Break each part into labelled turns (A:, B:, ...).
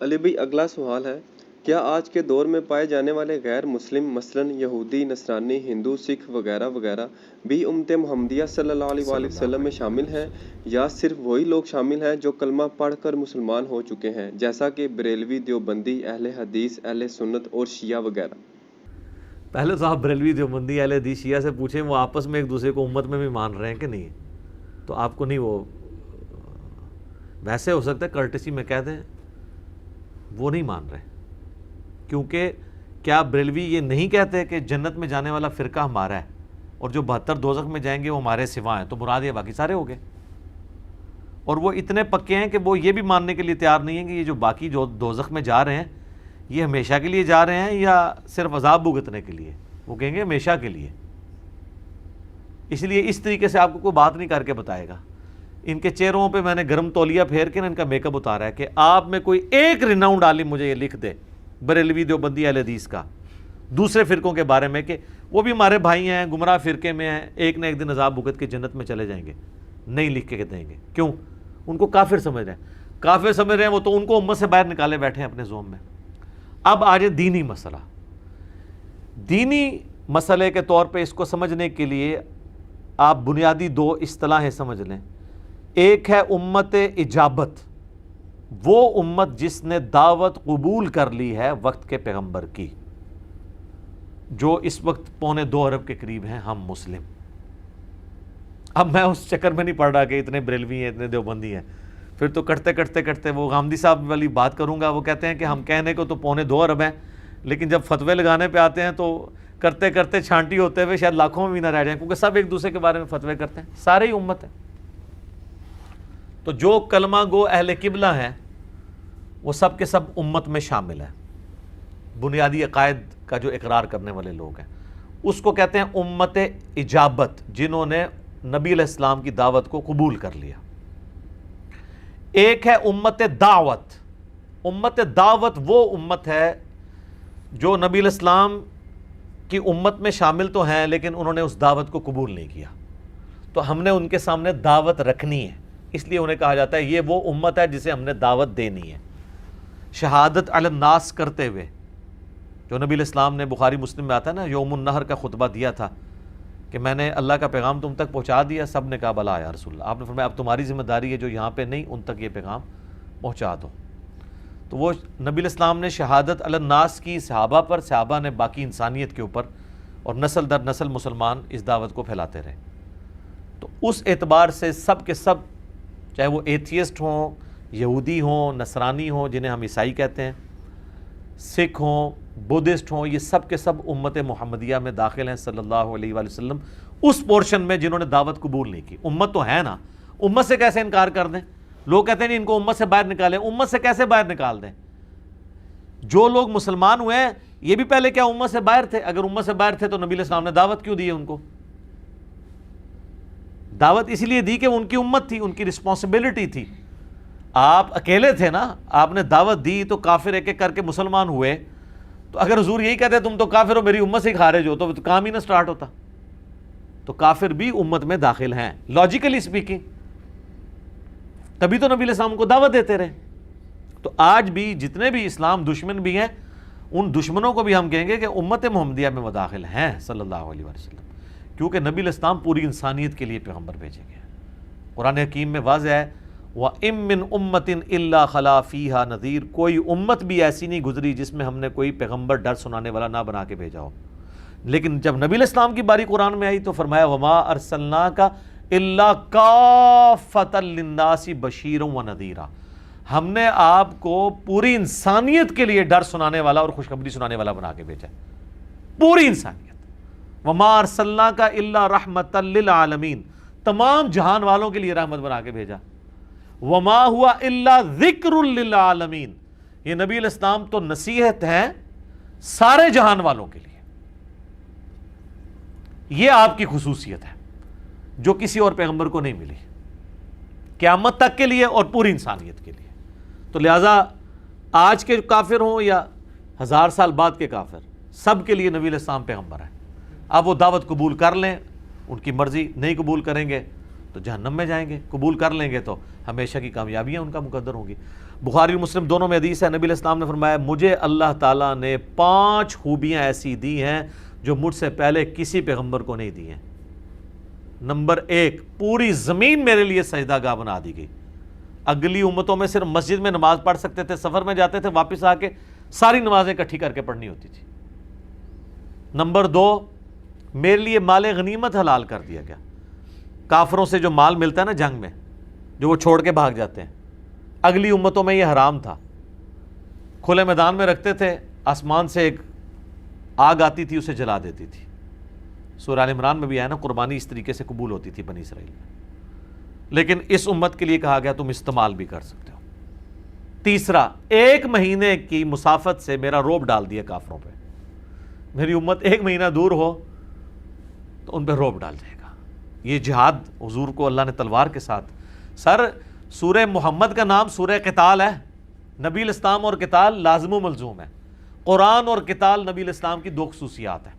A: علی بھائی اگلا سوال ہے، کیا آج کے دور میں پائے جانے والے غیر مسلم مثلاً یہودی، نصرانی، ہندو، سکھ وغیرہ وغیرہ بھی امت محمدیہ صلی اللہ علیہ وآلہ وسلم میں شامل ہیں، یا صرف وہی لوگ شامل ہیں جو کلمہ پڑھ کر مسلمان ہو چکے ہیں، جیسا کہ بریلوی، دیوبندی، اہل حدیث، اہل سنت اور شیعہ وغیرہ؟
B: پہلے تو آپ بریلوی، دیوبندی، اہل حدیث، شیعہ سے پوچھیں وہ آپس میں ایک دوسرے کو امت میں بھی مان رہے ہیں کہ نہیں، تو آپ کو نہیں، وہ ویسے ہو سکتا ہے کرٹسی میں کہہ دیں وہ نہیں مان رہے، کیونکہ کیا بریلوی یہ نہیں کہتے کہ جنت میں جانے والا فرقہ ہمارا ہے اور جو 72 دوزخ میں جائیں گے وہ ہمارے سوا ہیں، تو مراد یہ باقی سارے ہو گئے، اور وہ اتنے پکے ہیں کہ وہ یہ بھی ماننے کے لیے تیار نہیں ہیں کہ یہ جو باقی جو دوزخ میں جا رہے ہیں یہ ہمیشہ کے لیے جا رہے ہیں یا صرف عذاب بھگتنے کے لیے، وہ کہیں گے ہمیشہ کے لیے۔ اس لیے اس طریقے سے آپ کو کوئی بات نہیں کر کے بتائے گا، ان کے چہروں پہ میں نے گرم تولیہ پھیر کے ان کا میک اپ اتارا ہے کہ آپ میں کوئی ایک ریناؤنڈ عالم مجھے یہ لکھ دے بریلوی، دیوبندی، اہل حدیث کا دوسرے فرقوں کے بارے میں کہ وہ بھی ہمارے بھائی ہیں، گمراہ فرقے میں ہیں، ایک نہ ایک دن عذاب بھگت کے جنت میں چلے جائیں گے، نہیں لکھ کے دیں گے۔ کیوں؟ ان کو کافر سمجھ رہے ہیں، کافر سمجھ رہے ہیں وہ، تو ان کو امت سے باہر نکالے بیٹھے ہیں اپنے زوم میں۔ اب آج دینی مسئلہ، دینی مسئلے کے طور پہ اس کو سمجھنے کے لیے آپ بنیادی دو اصطلاحیں سمجھ لیں۔ ایک ہے امت اجابت، وہ امت جس نے دعوت قبول کر لی ہے وقت کے پیغمبر کی، جو اس وقت 1.25 ارب کے قریب ہیں ہم مسلم۔ اب میں اس چکر میں نہیں پڑ رہا کہ اتنے بریلوی ہیں، اتنے دیوبندی ہیں، پھر تو کٹتے وہ غامدی صاحب والی بات کروں گا، وہ کہتے ہیں کہ ہم کہنے کو تو 1.25 ارب ہیں، لیکن جب فتوے لگانے پہ آتے ہیں تو کرتے چھانٹی ہوتے ہوئے شاید لاکھوں میں بھی نہ رہ جائیں، کیونکہ سب ایک دوسرے کے بارے میں فتوے کرتے ہیں، سارے ہی امت ہیں۔ تو جو کلمہ گو اہل قبلہ ہیں وہ سب کے سب امت میں شامل ہیں، بنیادی عقائد کا جو اقرار کرنے والے لوگ ہیں، اس کو کہتے ہیں امت اجابت، جنہوں نے نبی علیہ السلام کی دعوت کو قبول کر لیا۔ ایک ہے امت دعوت، امت دعوت وہ امت ہے جو نبی علیہ السلام کی امت میں شامل تو ہیں لیکن انہوں نے اس دعوت کو قبول نہیں کیا، تو ہم نے ان کے سامنے دعوت رکھنی ہے، اس لیے انہیں کہا جاتا ہے یہ وہ امت ہے جسے ہم نے دعوت دینی ہے۔ شہادت علی الناس کرتے ہوئے، جو نبی علیہ السلام نے بخاری مسلم میں آتا ہے نا، یوم النحر کا خطبہ دیا تھا کہ میں نے اللہ کا پیغام تم تک پہنچا دیا، سب نے کہا بلا یا رسول اللہ، آپ نے فرمایا اب تمہاری ذمہ داری ہے جو یہاں پہ نہیں ان تک یہ پیغام پہنچا دو۔ تو وہ نبی علیہ السلام نے شہادت علی الناس کی صحابہ پر، صحابہ نے باقی انسانیت کے اوپر، اور نسل در نسل مسلمان اس دعوت کو پھیلاتے رہے۔ تو اس اعتبار سے سب کے سب، چاہے وہ ایتھیسٹ ہوں، یہودی ہوں، نصرانی ہوں جنہیں ہم عیسائی کہتے ہیں، سکھ ہوں، بدھسٹ ہوں، یہ سب کے سب امت محمدیہ میں داخل ہیں صلی اللہ علیہ وآلہ وسلم، اس پورشن میں جنہوں نے دعوت قبول نہیں کی۔ امت تو ہے نا، امت سے کیسے انکار کر دیں؟ لوگ کہتے ہیں نہیں ان کو امت سے باہر نکالیں، امت سے کیسے باہر نکال دیں؟ جو لوگ مسلمان ہوئے ہیں یہ بھی پہلے کیا امت سے باہر تھے؟ اگر امت سے باہر تھے تو نبی علیہ السلام نے دعوت کیوں دی ہے ان کو؟ دعوت اس لیے دی کہ ان کی امت تھی، ان کی رسپانسبلٹی تھی۔ آپ اکیلے تھے نا، آپ نے دعوت دی تو کافر ایک ایک کر کے مسلمان ہوئے، تو اگر حضور یہی کہتے تم تو کافر ہو، میری امت سے خارج ہو، تو کام ہی نہ سٹارٹ ہوتا۔ تو کافر بھی امت میں داخل ہیں لاجیکلی سپیکنگ، تبھی تو نبی علیہ السلام کو دعوت دیتے رہے۔ تو آج بھی جتنے بھی اسلام دشمن بھی ہیں، ان دشمنوں کو بھی ہم کہیں گے کہ امت محمدیہ میں وہ داخل ہیں صلی اللہ علیہ وسلم، کیونکہ نبی علیہ السلام پوری انسانیت کے لیے پیغمبر بھیجے گئے ہیں۔ قرآن حکیم میں واضح ہے وَإِن مِّن أُمَّةٍ إِلَّا خَلَا فِيهَا نَذِيرٌ، کوئی امت بھی ایسی نہیں گزری جس میں ہم نے کوئی پیغمبر ڈر سنانے والا نہ بنا کے بھیجا ہو۔ لیکن جب نبی علیہ السلام کی باری قرآن میں آئی تو فرمایا وَمَا أَرْسَلْنَاكَ إِلَّا كَافَّةً لِلنَّاسِ بَشِيرًا وَنَذِيرًا، ہم نے آپ کو پوری انسانیت کے لیے ڈر سنانے والا اور خوشخبری سنانے والا بنا کے بھیجا، پوری انسانیت۔ وَمَا أَرْسَلْنَاكَ إِلَّا رَحْمَةً لِلْعَالَمِينَ، تمام جہان والوں کے لیے رحمت بنا کے بھیجا۔ وَمَا هُوَ إِلَّا ذِكْرٌ لِلْعَالَمِينَ، یہ نبی علیہ السلام تو نصیحت ہے سارے جہان والوں کے لیے۔ یہ آپ کی خصوصیت ہے جو کسی اور پیغمبر کو نہیں ملی، قیامت تک کے لیے اور پوری انسانیت کے لیے۔ تو لہٰذا آج کے کافر ہوں یا 1000 سال بعد کے کافر، سب کے لیے نبی علیہ السلام پیغمبر ہے۔ اب وہ دعوت قبول کر لیں، ان کی مرضی، نہیں قبول کریں گے تو جہنم میں جائیں گے، قبول کر لیں گے تو ہمیشہ کی کامیابیاں ان کا مقدر ہوں گی۔ بخاری اور مسلم دونوں میں حدیث ہے، نبی علیہ السلام نے فرمایا مجھے اللہ تعالیٰ نے 5 خوبیاں ایسی دی ہیں جو مجھ سے پہلے کسی پیغمبر کو نہیں دی ہیں۔ نمبر 1، پوری زمین میرے لیے سجدہ گاہ بنا دی گئی۔ اگلی امتوں میں صرف مسجد میں نماز پڑھ سکتے تھے، سفر میں جاتے تھے، واپس آ کے ساری نمازیں اکٹھی کر کے پڑھنی ہوتی تھی۔ نمبر 2، میرے لیے مال غنیمت حلال کر دیا گیا۔ کافروں سے جو مال ملتا ہے نا جنگ میں، جو وہ چھوڑ کے بھاگ جاتے ہیں، اگلی امتوں میں یہ حرام تھا، کھلے میدان میں رکھتے تھے، آسمان سے ایک آگ آتی تھی اسے جلا دیتی تھی۔ سورہ آل عمران میں بھی آیا نا، قربانی اس طریقے سے قبول ہوتی تھی بنی اسرائیل میں، لیکن اس امت کے لیے کہا گیا تم استعمال بھی کر سکتے ہو۔ تیسرا، 1 مہینے کی مسافت سے میرا روب ڈال دیا کافروں پہ، میری امت 1 مہینہ دور ہو تو ان پہ روب ڈال جائے گا۔ یہ جہاد حضور کو اللہ نے تلوار کے ساتھ، سر سورہ محمد کا نام سورہ قتال ہے، نبی الاسلام اور قتال لازم و ملزوم ہے۔ قرآن اور قتال نبی الاسلام کی 2 خصوصیات ہیں،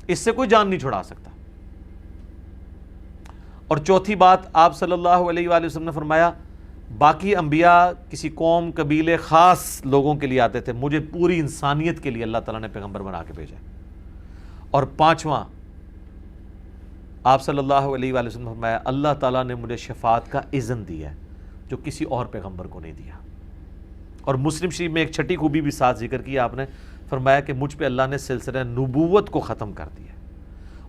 B: اس سے کوئی جان نہیں چھڑا سکتا۔ اور چوتھی بات، آپ صلی اللہ علیہ وآلہ وسلم نے فرمایا باقی انبیاء کسی قوم قبیلے خاص لوگوں کے لیے آتے تھے، مجھے پوری انسانیت کے لیے اللہ تعالیٰ نے پیغمبر بنا کے بھیجا۔ اور 5واں، آپ صلی اللہ علیہ وآلہ وسلم نے فرمایا اللہ تعالیٰ نے مجھے شفاعت کا اذن دیا ہے جو کسی اور پیغمبر کو نہیں دیا۔ اور مسلم شریف میں ایک 6ٹھی خوبی بھی ساتھ ذکر کی، آپ نے فرمایا کہ مجھ پہ اللہ نے سلسلہ نبوت کو ختم کر دیا۔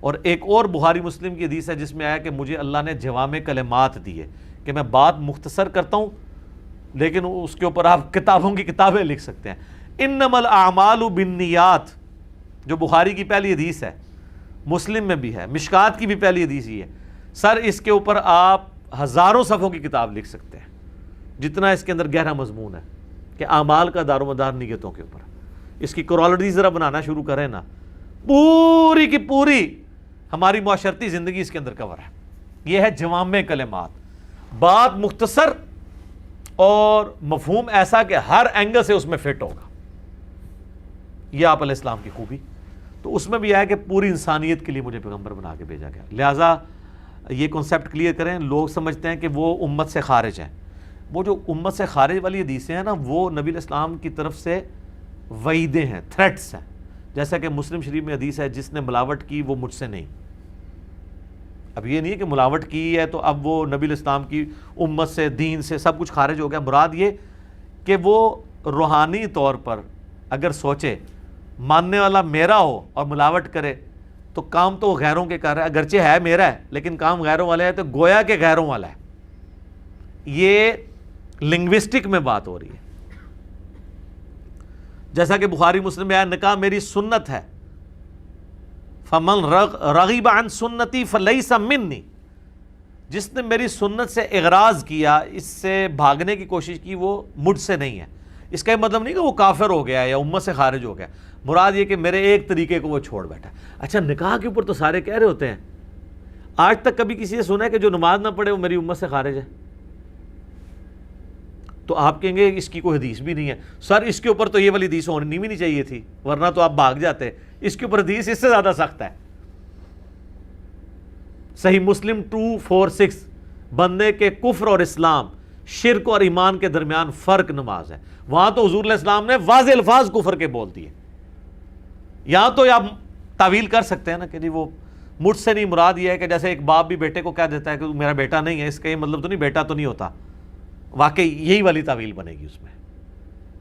B: اور ایک اور بخاری مسلم کی حدیث ہے جس میں آیا کہ مجھے اللہ نے جوامع کلمات دیے، کہ میں بات مختصر کرتا ہوں لیکن اس کے اوپر آپ کتابوں کی کتابیں لکھ سکتے ہیں۔ انما الاعمال بالنیات، جو بخاری کی پہلی حدیث ہے، مسلم میں بھی ہے، مشکات کی بھی پہلی حدیث ہی ہے۔ سر اس کے اوپر آپ ہزاروں صفحوں کی کتاب لکھ سکتے ہیں، جتنا اس کے اندر گہرا مضمون ہے کہ اعمال کا دار و مدار نیتوں کے اوپر۔ اس کی کرالٹی ذرا بنانا شروع کریں نا، پوری کی پوری ہماری معاشرتی زندگی اس کے اندر کور ہے۔ یہ ہے جوامع کلمات، بات مختصر اور مفہوم ایسا کہ ہر اینگل سے اس میں فٹ ہوگا۔ یہ آپ علیہ السلام کی خوبی۔ تو اس میں بھی آیا کہ پوری انسانیت کے لیے مجھے پیغمبر بنا کے بھیجا گیا۔ لہٰذا یہ کنسیپٹ کلیئر کریں۔ لوگ سمجھتے ہیں کہ وہ امت سے خارج ہیں، وہ جو امت سے خارج والی حدیثیں ہیں نا، وہ نبی علیہ السلام کی طرف سے وعیدیں ہیں، تھریٹس ہیں۔ جیسا کہ مسلم شریف میں حدیث ہے جس نے ملاوٹ کی وہ مجھ سے نہیں۔ اب یہ نہیں ہے کہ ملاوٹ کی ہے تو اب وہ نبی علیہ السلام کی امت سے، دین سے سب کچھ خارج ہو گیا۔ مراد یہ کہ وہ روحانی طور پر اگر سوچے ماننے والا میرا ہو اور ملاوٹ کرے تو کام تو غیروں کے کر رہا ہے، اگرچہ ہے میرا ہے لیکن کام غیروں والا ہے، تو گویا کہ غیروں والا ہے۔ یہ لنگوسٹک میں بات ہو رہی ہے۔ جیسا کہ بخاری مسلم میں آیا نکاح میری سنت ہے، فمن رغب عن سنتی فلیس منی، جس نے میری سنت سے اغراض کیا، اس سے بھاگنے کی کوشش کی، وہ مجھ سے نہیں ہے۔ اس کا یہ مطلب نہیں کہ وہ کافر ہو گیا یا امت سے خارج ہو گیا، مراد یہ کہ میرے ایک طریقے کو وہ چھوڑ بیٹھا۔ اچھا، نکاح کے اوپر تو سارے کہہ رہے ہوتے ہیں، آج تک کبھی کسی نے سنا ہے کہ جو نماز نہ پڑھے وہ میری امت سے خارج ہے؟ تو آپ کہیں گے اس کی کوئی حدیث بھی نہیں ہے۔ سر اس کے اوپر تو یہ والی حدیث ہونی بھی نہیں چاہیے تھی، ورنہ تو آپ بھاگ جاتے۔ اس کے اوپر حدیث اس سے زیادہ سخت ہے۔ صحیح مسلم 246، بندے کے کفر اور اسلام، شرک اور ایمان کے درمیان فرق نماز ہے۔ وہاں تو حضور علیہ السلام نے واضح الفاظ کفر کے بول دیے۔ یہاں تو آپ تعویل کر سکتے ہیں نا کہ جی وہ مجھ سے نہیں، مراد یہ ہے کہ جیسے ایک باپ بھی بیٹے کو کہہ دیتا ہے کہ میرا بیٹا نہیں ہے، اس کا یہ مطلب تو نہیں بیٹا تو نہیں ہوتا۔ واقعی یہی والی تعویل بنے گی اس میں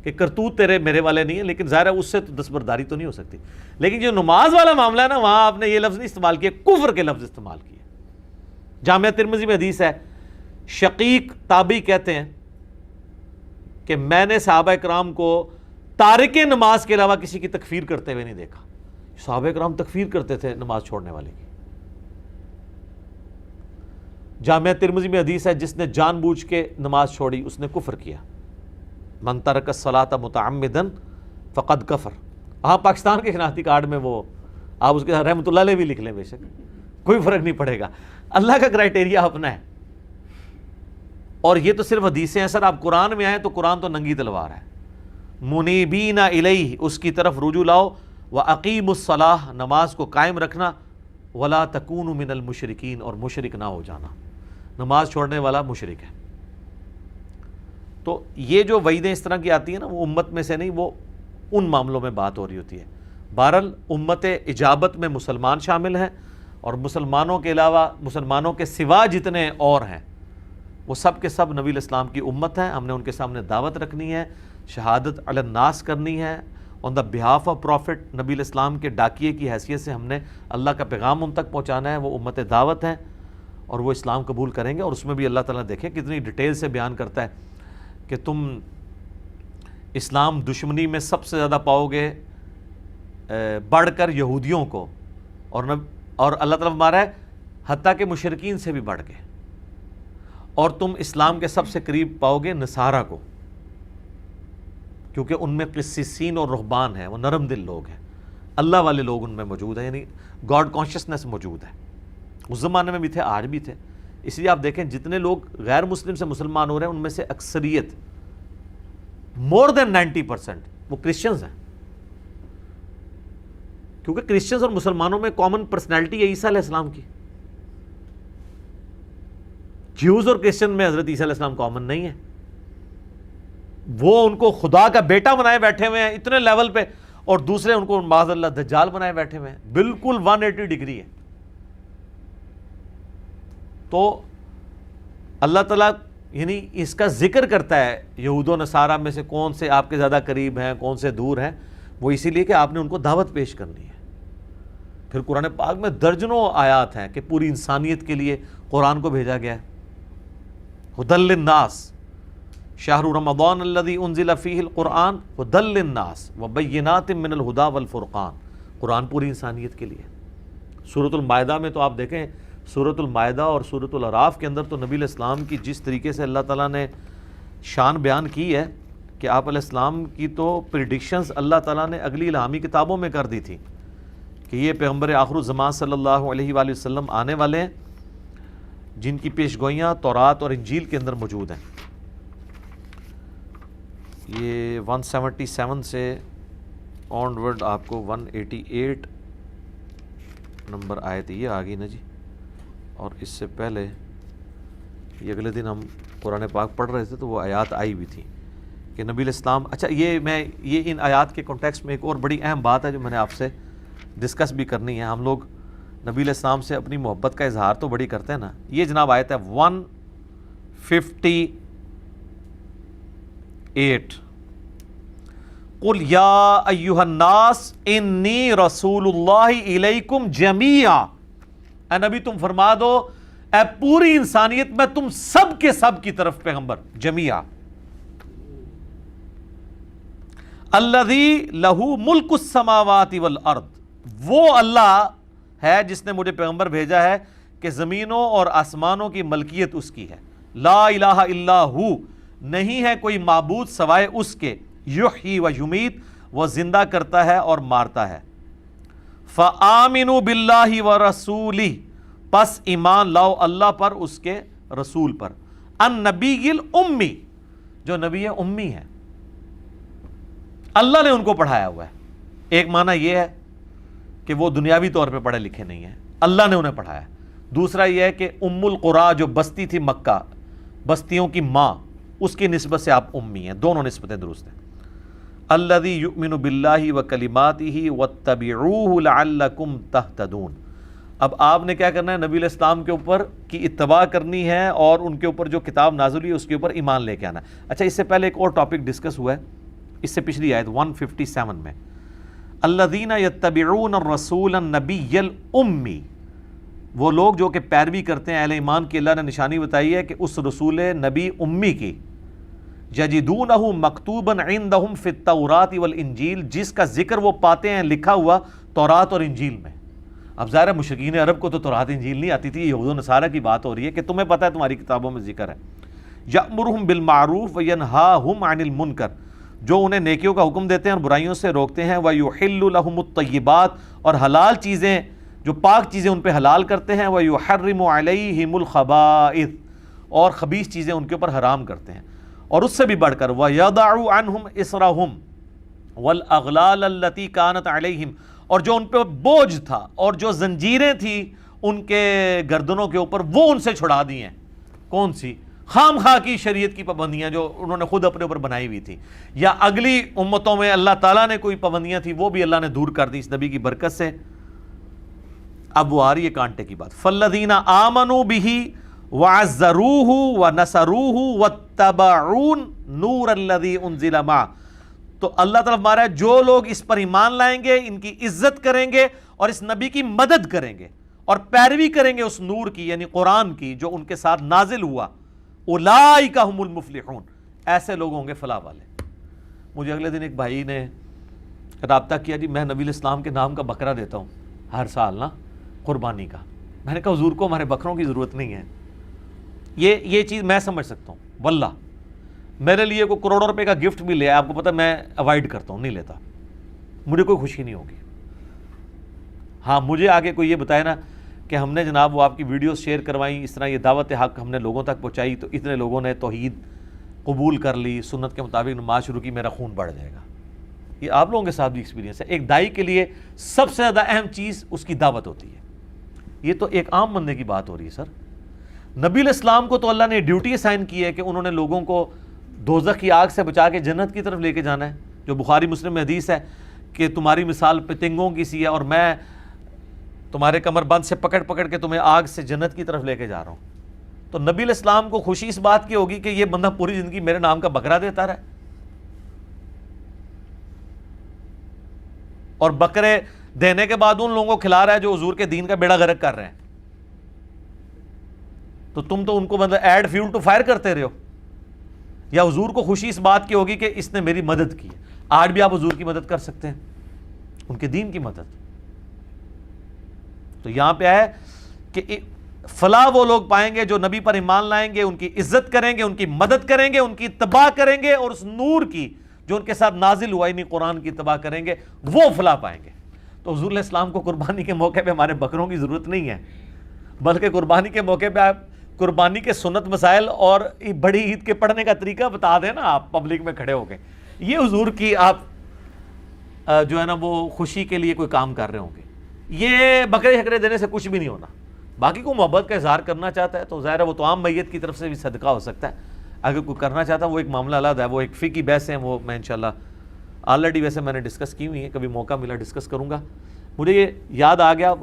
B: کہ کرتوت تیرے میرے والے نہیں ہیں، لیکن ظاہر ہے اس سے تو دستبرداری تو نہیں ہو سکتی۔ لیکن جو نماز والا معاملہ ہے نا، وہاں آپ نے یہ لفظ نہیں استعمال کیا، کفر کے لفظ استعمال کیے۔ جامعہ ترمذی میں حدیث ہے، شقیق تابعی کہتے ہیں کہ میں نے صحابہ کرام کو تارک نماز کے علاوہ کسی کی تکفیر کرتے ہوئے نہیں دیکھا۔ صحابہ کرام تکفیر کرتے تھے نماز چھوڑنے والے کی۔ جامعہ ترمذی میں حدیث ہے، جس نے جان بوجھ کے نماز چھوڑی اس نے کفر کیا۔ من ترک الصلاۃ متعمدا فقد کفر۔ ہاں، پاکستان کے شناختی کارڈ میں وہ آپ اس کے ساتھ رحمۃ اللہ علیہ بھی لکھ لیں، بے شک کوئی فرق نہیں پڑے گا، اللہ کا کرائٹیریا اپنا ہے۔ اور یہ تو صرف حدیثیں ہیں۔ سر آپ قرآن میں آئیں تو قرآن تو ننگی تلوار ہے۔ منیبین الیہ، اس کی طرف رجوع لاؤ، واقیموا الصلاۃ، نماز کو قائم رکھنا، ولا تکونوا من المشرکین، اور مشرک نہ ہو جانا۔ نماز چھوڑنے والا مشرک ہے۔ تو یہ جو وعیدیں اس طرح کی آتی ہیں نا، وہ امت میں سے نہیں، وہ ان معاملوں میں بات ہو رہی ہوتی ہے۔ بہرحال امت اجابت میں مسلمان شامل ہیں، اور مسلمانوں کے علاوہ، مسلمانوں کے سوا جتنے اور ہیں، وہ سب کے سب نبی الاسلام کی امت ہیں۔ ہم نے ان کے سامنے دعوت رکھنی ہے، شہادت علی الناس کرنی ہے، آن دا بہاف آف پروفٹ، نبی الاسلام کے ڈاکیے کی حیثیت سے ہم نے اللہ کا پیغام ان تک پہنچانا ہے۔ وہ امت دعوت ہیں اور وہ اسلام قبول کریں گے، اور اس میں بھی اللہ تعالیٰ دیکھیں کتنی ڈیٹیل سے بیان کرتا ہے کہ تم اسلام دشمنی میں سب سے زیادہ پاؤ گے بڑھ کر یہودیوں کو، اور اللہ تعالیٰ فرما رہا ہے حتیٰ کہ مشرکین سے بھی بڑھ کے، اور تم اسلام کے سب سے قریب پاؤ گے نصارہ کو، کیونکہ ان میں قسیسین اور رہبان ہیں، وہ نرم دل لوگ ہیں، اللہ والے لوگ ان میں موجود ہیں، یعنی گاڈ کانشیسنس موجود ہے۔ اس زمانے میں بھی تھے، آج بھی تھے۔ اس لیے آپ دیکھیں جتنے لوگ غیر مسلم سے مسلمان ہو رہے ہیں، ان میں سے اکثریت مور دین 90% وہ کرسچنز ہیں، کیونکہ کرسچنز اور مسلمانوں میں کامن پرسنالٹی ہے عیسیٰ علیہ السلام کی۔ جیوز اور کرسچن میں حضرت عیسیٰ علیہ السلام کامن نہیں ہے، وہ ان کو خدا کا بیٹا بنائے بیٹھے ہوئے ہیں اتنے لیول پہ، اور دوسرے ان کو معاذ اللہ دجال بنائے بیٹھے ہوئے ہیں، بالکل 180 ڈگری ہے۔ تو اللہ تعالیٰ یعنی اس کا ذکر کرتا ہے یہود و نصارہ میں سے کون سے آپ کے زیادہ قریب ہیں، کون سے دور ہیں، وہ اسی لیے کہ آپ نے ان کو دعوت پیش کرنی ہے۔ پھر قرآن پاک میں درجنوں آیات ہیں کہ پوری انسانیت کے لیے قرآن کو بھیجا گیا ہے۔ ہدی للناس شہر رمضان الذی انزل فیہ القرآن ہدی للناس وبینات من الہدی والفرقان، قرآن پوری انسانیت کے لیے۔ سورۃ المائدہ میں تو آپ دیکھیں، سورۃ المائدہ اور سورۃ الاعراف کے اندر تو نبی علیہ السلام کی جس طریقے سے اللہ تعالیٰ نے شان بیان کی ہے کہ آپ علیہ السلام کی تو پریڈکشنز اللہ تعالیٰ نے اگلی الہامی کتابوں میں کر دی تھی کہ یہ پیغمبر آخر الزمان صلی اللہ علیہ وآلہ وسلم آنے والے ہیں، جن کی پیشگوئیاں تورات اور انجیل کے اندر موجود ہیں۔ یہ 177 سے آن ورڈ آپ کو 188 نمبر آیت یہ آ گئی نا جی، اور اس سے پہلے یہ اگلے دن ہم قرآن پاک پڑھ رہے تھے تو وہ آیات آئی بھی تھی کہ نبی علیہ السلام، اچھا یہ ان آیات کے کانٹیکسٹ میں ایک اور بڑی اہم بات ہے جو میں نے آپ سے ڈسکس بھی کرنی ہے۔ ہم لوگ نبی علیہ السلام سے اپنی محبت کا اظہار تو بڑی کرتے ہیں نا۔ یہ جناب آیت ہے 158، قل یا ایھا الناس انی رسول اللہ الیکم جمیعا، اے نبی تم فرما دو اے پوری انسانیت میں تم سب کے سب کی طرف پیغمبر، جمیعا، الذی لہ ملک السماوات والارض، وہ اللہ ہے جس نے مجھے پیغمبر بھیجا ہے کہ زمینوں اور آسمانوں کی ملکیت اس کی ہے، لا الہ الا ہو، نہیں ہے کوئی معبود سوائے اس کے، یحیی و یمیت، وہ زندہ کرتا ہے اور مارتا ہے، فآمنوا باللہ ورسولہ، پس ایمان لاؤ اللہ پر، اس کے رسول پر، النبی الامی، جو نبی امی ہے، اللہ نے ان کو پڑھایا ہوا ہے۔ ایک معنی یہ ہے کہ وہ دنیاوی طور پہ پڑھے لکھے نہیں ہیں، اللہ نے انہیں پڑھایا۔ دوسرا یہ ہے کہ ام القریٰ جو بستی تھی مکہ، بستیوں کی ماں، اس کی نسبت سے آپ امی ہیں، دونوں نسبتیں درست ہیں۔ الذی یؤمن باللہ وکلماتہ واتبعوہ لعلکم تہتدون، اب آپ نے کیا کرنا ہے؟ نبی علیہ السلام کے اوپر کی اتباع کرنی ہے اور ان کے اوپر جو کتاب نازل ہوئی اس کے اوپر ایمان لے کے آنا ہے۔ اچھا، اس سے پہلے ایک اور ٹاپک ڈسکس ہوا ہے، اس سے پچھلی آیت 157 میں، الذین یتبعون الرسول النبی الامی، وہ لوگ جو کہ پیروی کرتے ہیں اہل ایمان کی، اللہ نے نشانی بتائی ہے کہ اس رسول نبی امی کی، یجدونہ مکتوبا عندہم فی التوراۃ والانجیل، جس کا ذکر وہ پاتے ہیں لکھا ہوا تورات اور انجیل میں۔ اب ظاہر ہے مشرکین عرب کو تو تورات انجیل نہیں آتی تھی، یہود و نصارہ کی بات ہو رہی ہے کہ تمہیں پتہ ہے تمہاری کتابوں میں ذکر ہے۔ یأمرہم بالمعروف وینہاہم عن المنکر، جو انہیں نیکیوں کا حکم دیتے ہیں اور برائیوں سے روکتے ہیں، وَيُحِلُّ لَهُمُ الطَّيِّبَاتِ، اور حلال چیزیں جو پاک چیزیں ان پہ حلال کرتے ہیں، وَيُحَرِّمُ عَلَيْهِمُ الْخَبَائِثِ، اور خبیث چیزیں ان کے اوپر حرام کرتے ہیں۔ اور اس سے بھی بڑھ کر وَيَضَعُ عَنْهُمْ إِصْرَهُمْ وَالْأَغْلَالَ الَّتِي كَانَتْ عَلَيْهِمْ، اور جو ان پہ بوجھ تھا اور جو زنجیریں تھی ان کے گردنوں کے اوپر، وہ ان سے چھڑا دی ہیں۔ کون سی؟ خام خواہ کی شریعت کی پابندیاں جو انہوں نے خود اپنے اوپر بنائی ہوئی تھی، یا اگلی امتوں میں اللہ تعالیٰ نے کوئی پابندیاں تھی وہ بھی اللہ نے دور کر دی اس نبی کی برکت سے۔ اب وہ آ رہی ہے کانٹے کی بات، فالذین آمنوا بہ وعزروہ ونصروہ واتبعوا النور الذی انزل معہ۔ تو اللہ تعالیٰ فرما رہا ہے جو لوگ اس پر ایمان لائیں گے، ان کی عزت کریں گے اور اس نبی کی مدد کریں گے اور پیروی کریں گے اس نور کی یعنی قرآن کی جو ان کے ساتھ نازل ہوا، اولئک ھم المفلحون، ایسے لوگ ہوں گے فلاح والے۔ مجھے اگلے دن ایک بھائی نے رابطہ کیا، جی میں نبی الاسلام کے نام کا بکرا دیتا ہوں ہر سال نا، قربانی کا۔ میں نے کہا حضور کو ہمارے بکروں کی ضرورت نہیں ہے، یہ چیز میں سمجھ سکتا ہوں، واللہ میرے لیے کوئی کروڑوں روپے کا گفٹ بھی لے، آپ کو پتہ میں اوائڈ کرتا ہوں، نہیں لیتا، مجھے کوئی خوشی نہیں ہوگی۔ ہاں مجھے آگے کوئی یہ بتائے نا کہ ہم نے جناب وہ آپ کی ویڈیوز شیئر کروائیں، اس طرح یہ دعوت حق ہم نے لوگوں تک پہنچائی تو اتنے لوگوں نے توحید قبول کر لی، سنت کے مطابق نماز شروع کی، میرا خون بڑھ جائے گا۔ یہ آپ لوگوں کے ساتھ بھی ایکسپیرینس ہے۔ ایک دائی کے لیے سب سے زیادہ اہم چیز اس کی دعوت ہوتی ہے۔ یہ تو ایک عام بندے کی بات ہو رہی ہے سر۔ نبی الاسلام کو تو اللہ نے ڈیوٹی اسائن کی ہے کہ انہوں نے لوگوں کو دوزخ کی آگ سے بچا کے جنت کی طرف لے کے جانا ہے، جو بخاری مسلم میں حدیث ہے کہ تمہاری مثال پتنگوں کی سی ہے اور میں تمہارے کمر بند سے پکڑ پکڑ کے تمہیں آگ سے جنت کی طرف لے کے جا رہا ہوں۔ تو نبی الاسلام کو خوشی اس بات کی ہوگی کہ یہ بندہ پوری زندگی میرے نام کا بکرا دیتا رہا اور بکرے دینے کے بعد ان لوگوں کو کھلا رہا ہے جو حضور کے دین کا بیڑا غرق کر رہے ہیں۔ تو تم تو ان کو مطلب ایڈ فیول ٹو فائر کرتے رہے ہو۔ یا حضور کو خوشی اس بات کی ہوگی کہ اس نے میری مدد کی ہے۔ آج بھی آپ حضور کی مدد کر سکتے ہیں، ان کے دین کی مدد۔ تو یہاں پہ ہے کہ فلاح وہ لوگ پائیں گے جو نبی پر ایمان لائیں گے، ان کی عزت کریں گے، ان کی مدد کریں گے، ان کی اتباع کریں گے اور اس نور کی جو ان کے ساتھ نازل ہوا یعنی قرآن کی اتباع کریں گے، وہ فلاح پائیں گے۔ تو حضور علیہ السلام کو قربانی کے موقع پہ ہمارے بکروں کی ضرورت نہیں ہے، بلکہ قربانی کے موقع پہ آپ قربانی کے سنت مسائل اور بڑی عید کے پڑھنے کا طریقہ بتا دیں نا آپ پبلک میں کھڑے ہو کے، یہ حضور کی آپ جو ہے نا وہ خوشی کے لیے کوئی کام کر رہے ہوں گے۔ یہ بکرے شکرے دینے سے کچھ بھی نہیں ہونا۔ باقی کو محبت کا اظہار کرنا چاہتا ہے تو ظاہر ہے وہ تو عام میت کی طرف سے بھی صدقہ ہو سکتا ہے، اگر کوئی کرنا چاہتا ہے وہ ایک معاملہ علیحدہ ہے، وہ ایک فقہی بحث ہیں، وہ میں انشاءاللہ آلریڈی ویسے میں نے ڈسکس کی ہوئی ہیں، کبھی موقع ملا ڈسکس کروں گا۔ مجھے یہ یاد آ گیا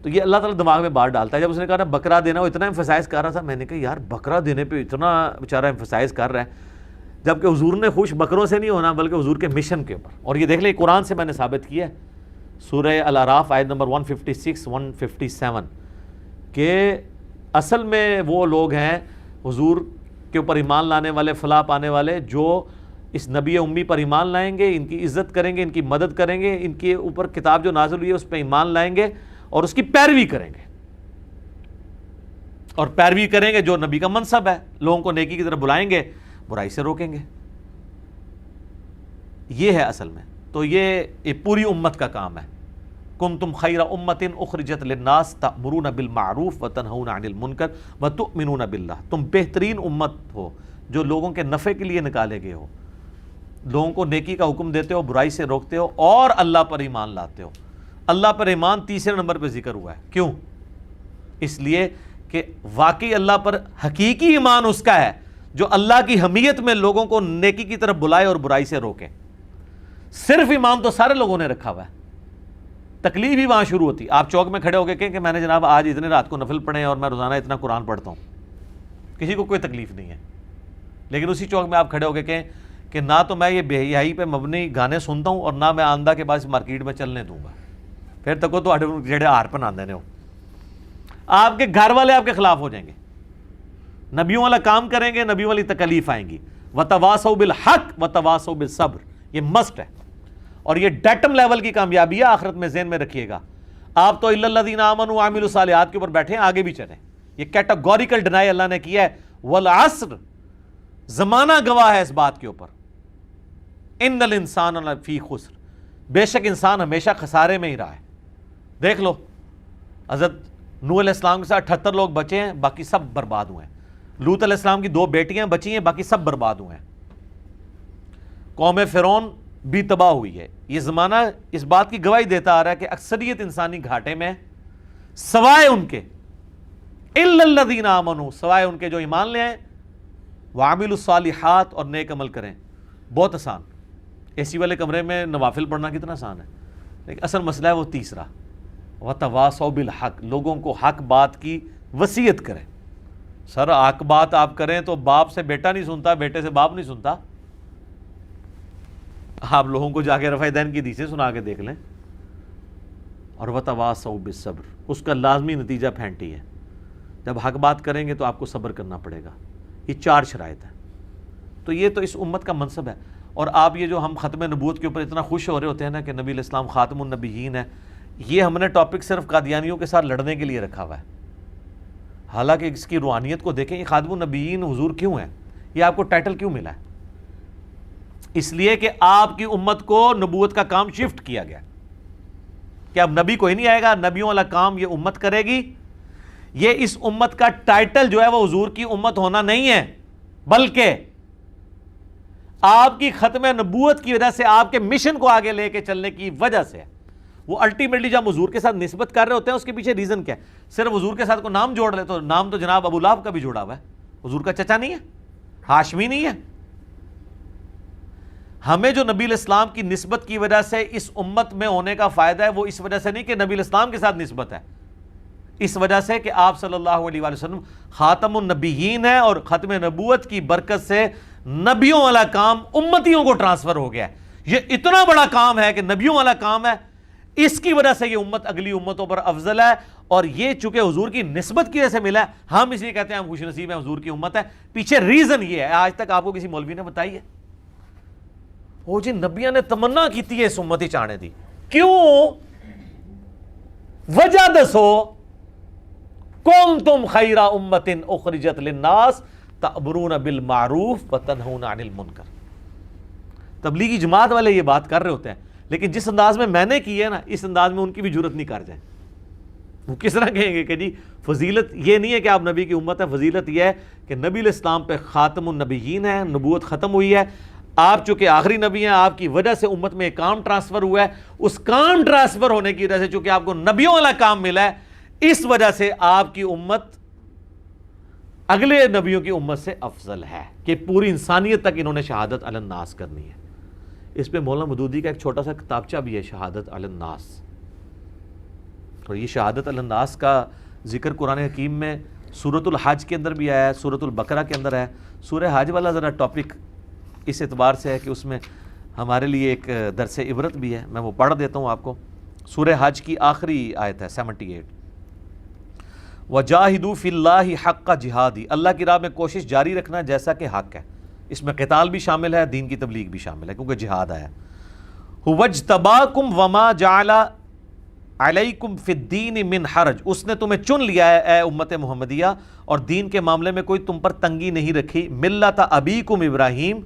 B: تو یہ اللہ تعالیٰ دماغ میں بات ڈالتا ہے۔ جب اس نے کہا نا بکرا دینا، وہ اتنا ایمفسائز کر رہا تھا، میں نے کہا یار بکرا دینے پہ اتنا بیچارہ ایمفسائز کر رہا ہے، جبکہ حضور نے خوش بکروں سے نہیں ہونا بلکہ حضور کے مشن کے اوپر۔ اور یہ دیکھ لیں قرآن سے میں نے ثابت کیا ہے، سورہ الاعراف آیت نمبر 156 157 کہ اصل میں وہ لوگ ہیں حضور کے اوپر ایمان لانے والے، فلاح پانے والے، جو اس نبی امی پر ایمان لائیں گے، ان کی عزت کریں گے، ان کی مدد کریں گے، ان کے اوپر کتاب جو نازل ہوئی ہے اس پہ ایمان لائیں گے اور اس کی پیروی کریں گے، اور پیروی کریں گے جو نبی کا منصب ہے، لوگوں کو نیکی کی طرف بلائیں گے، برائی سے روکیں گے۔ یہ ہے اصل میں، تو یہ پوری امت کا کام ہے۔ کنتم خیر امت اخرجت للناس تأمرون بالمعروف وتنہون عن المنکر وتؤمنون باللہ، تم بہترین امت ہو جو لوگوں کے نفع کے لیے نکالے گئے ہو، لوگوں کو نیکی کا حکم دیتے ہو، برائی سے روکتے ہو اور اللہ پر ایمان لاتے ہو۔ اللہ پر ایمان تیسرے نمبر پہ ذکر ہوا ہے، کیوں؟ اس لیے کہ واقعی اللہ پر حقیقی ایمان اس کا ہے جو اللہ کی حمیت میں لوگوں کو نیکی کی طرف بلائے اور برائی سے روکے۔ صرف ایمان تو سارے لوگوں نے رکھا ہوا ہے، تکلیف ہی وہاں شروع ہوتی۔ آپ چوک میں کھڑے ہو کے کہیں کہ میں نے جناب آج اتنے رات کو نفل پڑھے اور میں روزانہ اتنا قرآن پڑھتا ہوں، کسی کو کوئی تکلیف نہیں ہے، لیکن اسی چوک میں آپ کھڑے ہو کے کہیں کہ نہ تو میں یہ بے حیائی پہ مبنی گانے سنتا ہوں اور نہ میں آندہ کے بعد مارکیٹ میں چلنے دوں گا، پھر تک تو جڑے ہار پن آندے ہو، آپ کے گھر والے آپ کے خلاف ہو جائیں گے۔ نبیوں والا کام کریں گے، نبیوں والی تکلیف آئیں گی۔ وتواصوا بالحق وتواصوا بالصبر، یہ مسٹ ہے، اور یہ ڈیٹم لیول کی کامیابی ہے، آخرت میں ذہن میں رکھیے گا۔ آپ تو الا الذین آمنوا وعملوا الصالحات کے اوپر بیٹھے ہیں، آگے بھی چلیں۔ یہ کیٹاگوریکل ڈینائی اللہ نے کیا ہے، والعصر، زمانہ گواہ ہے اس بات کے اوپر، ان الانسان لفی خسر، بے شک انسان ہمیشہ خسارے میں ہی رہا ہے۔ دیکھ لو حضرت نوح علیہ السلام کے ساتھ 78 لوگ بچے ہیں، باقی سب برباد ہوئے ہیں۔ لوط علیہ السلام کی 2 بیٹیاں بچی ہیں، باقی سب برباد ہوئے ہیں۔ قوم فرعون بھی تباہ ہوئی ہے۔ یہ زمانہ اس بات کی گواہی دیتا آ رہا ہے کہ اکثریت انسانی گھاٹے میں، سوائے ان کے الا الذین آمنوا، سوائے ان کے جو ایمان لے آئیں، وعملوا الصالحات، اور نیک عمل کریں. بہت آسان. اے سی والے کمرے میں نوافل پڑھنا کتنا آسان ہے، لیکن اصل مسئلہ ہے وہ تیسرا، وتواصوا بالحق، لوگوں کو حق بات کی وصیت کریں. سر حق بات آپ کریں تو باپ سے بیٹا نہیں سنتا، بیٹے سے باپ نہیں سنتا. آپ لوگوں کو جا کے رفع دین کی حدیثیں سنا کے دیکھ لیں. اور وتواصوا بالصبر، اس کا لازمی نتیجہ پھینٹی ہے. جب حق بات کریں گے تو آپ کو صبر کرنا پڑے گا. یہ 4 شرائط ہیں. تو یہ تو اس امت کا منصب ہے. اور آپ یہ جو ہم ختم نبوت کے اوپر اتنا خوش ہو رہے ہوتے ہیں نا کہ نبی علیہ السلام خاتم النبیین ہے، یہ ہم نے ٹاپک صرف قادیانیوں کے ساتھ لڑنے کے لیے رکھا ہوا ہے. حالانکہ اس کی روحانیت کو دیکھیں، یہ خاتم النبیین حضور کیوں ہے؟ یہ آپ کو ٹائٹل کیوں ملا ہے؟ اس لیے کہ آپ کی امت کو نبوت کا کام شفٹ کیا گیا کہ اب نبی کوئی نہیں آئے گا، نبیوں والا کام یہ امت کرے گی. یہ اس امت کا ٹائٹل جو ہے وہ حضور کی امت ہونا نہیں ہے، بلکہ آپ کی ختم نبوت کی وجہ سے، آپ کے مشن کو آگے لے کے چلنے کی وجہ سے. وہ الٹیمیٹلی جب حضور کے ساتھ نسبت کر رہے ہوتے ہیں اس کے پیچھے ریزن کیا ہے؟ صرف حضور کے ساتھ کو نام جوڑ لے تو نام تو جناب ابو لہب کا بھی جوڑا ہوا ہے، حضور کا چچا نہیں ہے، ہاشمی نہیں ہے. ہمیں جو نبی علیہ السلام کی نسبت کی وجہ سے اس امت میں ہونے کا فائدہ ہے، وہ اس وجہ سے نہیں کہ نبی علیہ السلام کے ساتھ نسبت ہے، اس وجہ سے کہ آپ صلی اللہ علیہ وآلہ وسلم خاتم النبیین ہے، اور ختم نبوت کی برکت سے نبیوں والا کام امتیوں کو ٹرانسفر ہو گیا ہے. یہ اتنا بڑا کام ہے کہ نبیوں والا کام ہے، اس کی وجہ سے یہ امت اگلی امتوں پر افضل ہے. اور یہ چونکہ حضور کی نسبت کی وجہ سے ملا ہے، ہم اس لیے کہتے ہیں ہم خوش نصیب ہیں، حضور کی امت ہے. پیچھے ریزن یہ ہے، آج تک آپ کو کسی مولوی نے بتائی ہے؟ وہ جی نبیوں نے تمنا کیتی ہے اس امتی چاہنے دی، کیوں؟ وجہ دسو. کنتم خیر امت اخرجت للناس تأمرون بالمعروف وتنہون عن المنکر. تبلیغی جماعت والے یہ بات کر رہے ہوتے ہیں، لیکن جس انداز میں نے کی ہے نا، اس انداز میں ان کی بھی جرت نہیں کر جائیں. وہ کس طرح کہیں گے کہ جی فضیلت یہ نہیں ہے کہ آپ نبی کی امت ہے، فضیلت یہ ہے کہ نبی علیہ السلام پہ خاتم النبیین ہے، نبوت ختم ہوئی ہے. آپ چونکہ آخری نبی ہیں، آپ کی وجہ سے امت میں ایک کام ٹرانسفر ہوا ہے. اس کام ٹرانسفر ہونے کی وجہ سے چونکہ آپ کو نبیوں والا کام ملا ہے، اس وجہ سے آپ کی امت اگلے نبیوں کی امت سے افضل ہے کہ پوری انسانیت تک انہوں نے شہادت علی الناس کرنی ہے. اس پہ مولانا مودودی کا ایک چھوٹا سا کتابچہ بھی ہے، شہادت علی الناس. اور یہ شہادت علی الناس کا ذکر قرآن حکیم میں سورۃ الحج کے اندر بھی آیا ہے، سورۃ البقرہ کے اندر ہے. سورہ حج والا ذرا ٹاپک اس اعتبار سے ہے کہ اس میں ہمارے لیے ایک درس عبرت بھی ہے. میں وہ پڑھ دیتا ہوں آپ کو. سورہ حج کی آخری آیت ہے 78. وَجَاهِدُوا فِي اللَّهِ حَقَّ جِهَادِ، اللہ کی راہ میں کوشش جاری رکھنا جیسا کہ حق ہے. اس میں قتال بھی شامل ہے، دین کی تبلیغ بھی شامل ہے، کیونکہ جہاد آیا. وَاجْتَبَاكُمْ وَمَا جَعَلَ عَلَيْكُمْ فِي الدِّينِ مِنْ حَرَج، اس نے تمہیں چن لیا ہے اے امت محمدیہ، اور دین کے معاملے میں کوئی تم پر تنگی نہیں رکھی. ملت ابیکم ابراہیم،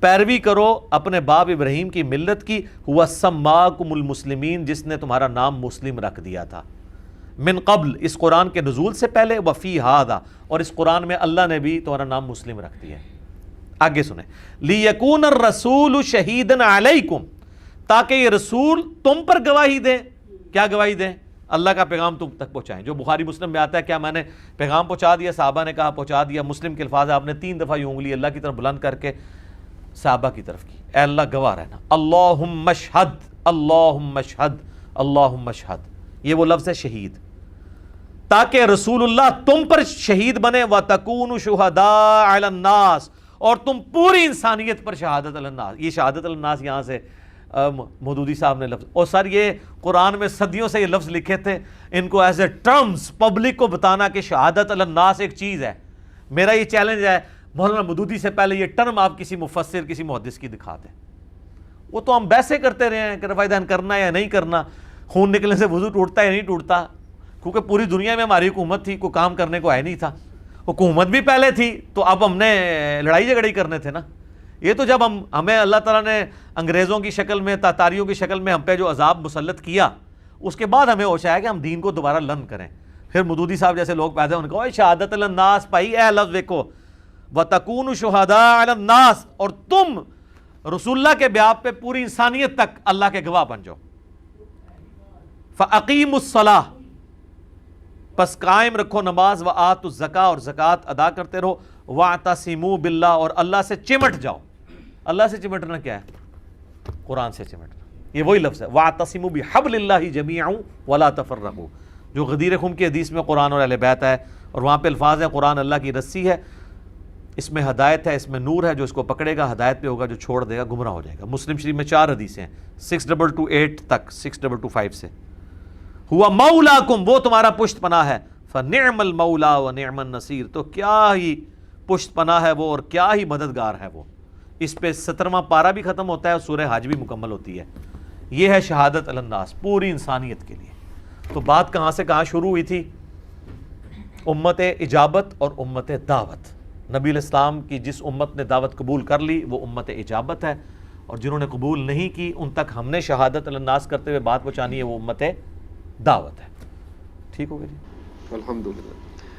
B: پیروی کرو اپنے باپ ابراہیم کی ملت کی. هُوَ سَمَّاكُمُ الْمُسْلِمِينَ، جس نے تمہارا نام مسلم رکھ دیا تھا. من قبل، اس قرآن کے نزول سے پہلے. وفی ہذا، اور اس قرآن میں اللہ نے بھی تمہارا نام مسلم رکھ دیا ہے. آگے سنیں. لیکون الرسول شہیدن علیکم، تاکہ یہ رسول تم پر گواہی دیں. کیا گواہی دیں؟ اللہ کا پیغام تم تک پہنچائیں. جو بخاری مسلم میں آتا ہے، کیا میں نے پیغام پہنچا دیا؟ صحابہ نے کہا پہنچا دیا. مسلم کے الفاظ ہے، آپ نے 3 دفعہ یہ انگلی اللہ کی طرف بلند کر کے صحابہ کی طرف کی. اے اللہ گواہ رہنا. اللہم اشہد، اللہم اشہد، اللہم اشہد. یہ وہ لفظ ہے شہید، تاکہ رسول اللہ تم پر شہید بنے. وَتَكُونُوا شُهَدَاءَ عَلَى النَّاسِ، اور تم پوری انسانیت پر شہادت علی الناس. یہ شہادت علی الناس یہاں سے مودودی صاحب نے لفظ، اور سر یہ قرآن میں صدیوں سے یہ لفظ لکھے تھے. ان کو ایز اے ٹرمز پبلک کو بتانا کہ شہادت علی الناس ایک چیز ہے. میرا یہ چیلنج ہے، مولانا مودودی سے پہلے یہ ٹرم آپ کسی مفسر، کسی محدث کی دکھا دیں. وہ تو ہم بحثیں کرتے رہے ہیں کہ رفع دین کرنا ہے یا نہیں کرنا، خون نکلنے سے وضو ٹوٹتا ہے یا نہیں ٹوٹتا، کیونکہ پوری دنیا میں ہماری حکومت تھی، کوئی کام کرنے کو آئے نہیں تھا. حکومت بھی پہلے تھی تو اب ہم نے لڑائی جھگڑے کرنے تھے نا. یہ تو جب ہمیں اللہ تعالیٰ نے انگریزوں کی شکل میں، تاتاریوں کی شکل میں ہم پہ جو عذاب مسلط کیا، اس کے بعد ہمیں ہوش آیا کہ ہم دین کو دوبارہ لرن کریں. پھر مودودی صاحب جیسے لوگ پیدا ہونے کو شہادت علی الناس پائی، اے لفظ دیکھو، وَتَكُونُوا شُهَدَاءَ عَلَى النَّاسِ، اور تم رسول اللہ کے بیان پہ پوری انسانیت تک اللہ کے گواہ بن جاؤ. فَأَقِيمُوا الصَّلَاةَ، پس قائم رکھو نماز وآتوا الزکاۃ اور زکوٰۃ ادا کرتے رہو واعتصموا باللہ اور اللہ سے چمٹ جاؤ. اللہ سے چمٹنا کیا ہے؟ قرآن سے چمٹنا. یہ وہی لفظ ہے واعتصموا بحبل اللہ جمیعا ولا تفرقوا، جو غدیر خم کی حدیث میں قرآن اور اہل بیت ہے، اور وہاں پہ الفاظ ہے قرآن اللہ کی رسی ہے، اس میں ہدایت ہے، اس میں نور ہے، جو اس کو پکڑے گا ہدایت پہ ہوگا، جو چھوڑ دے گا گمراہ ہو جائے گا. مسلم شریف میں 4 حدیثیں ہیں 6228 تک 6225 سے. ہوا مولاکم، وہ تمہارا پشت پناہ ہے، فنعم المولا ونعم النصیر، تو کیا ہی پشت پناہ ہے وہ اور کیا ہی مددگار ہے وہ. اس پہ 17واں پارہ بھی ختم ہوتا ہے اور سورہ حج بھی مکمل ہوتی ہے. یہ ہے شہادت علی الناس پوری انسانیت کے لیے. تو بات کہاں سے کہاں شروع ہوئی تھی؟ امت اجابت اور امت دعوت. نبی علیہ السلام کی جس امت نے دعوت قبول کر لی وہ امت اجابت ہے، اور جنہوں نے قبول نہیں کی ان تک ہم نے شہادت علی الناس کرتے ہوئے بات پہنچانی ہے، وہ امت دعوت ہے. ٹھیک ہو گیا جی؟
A: الحمدللہ.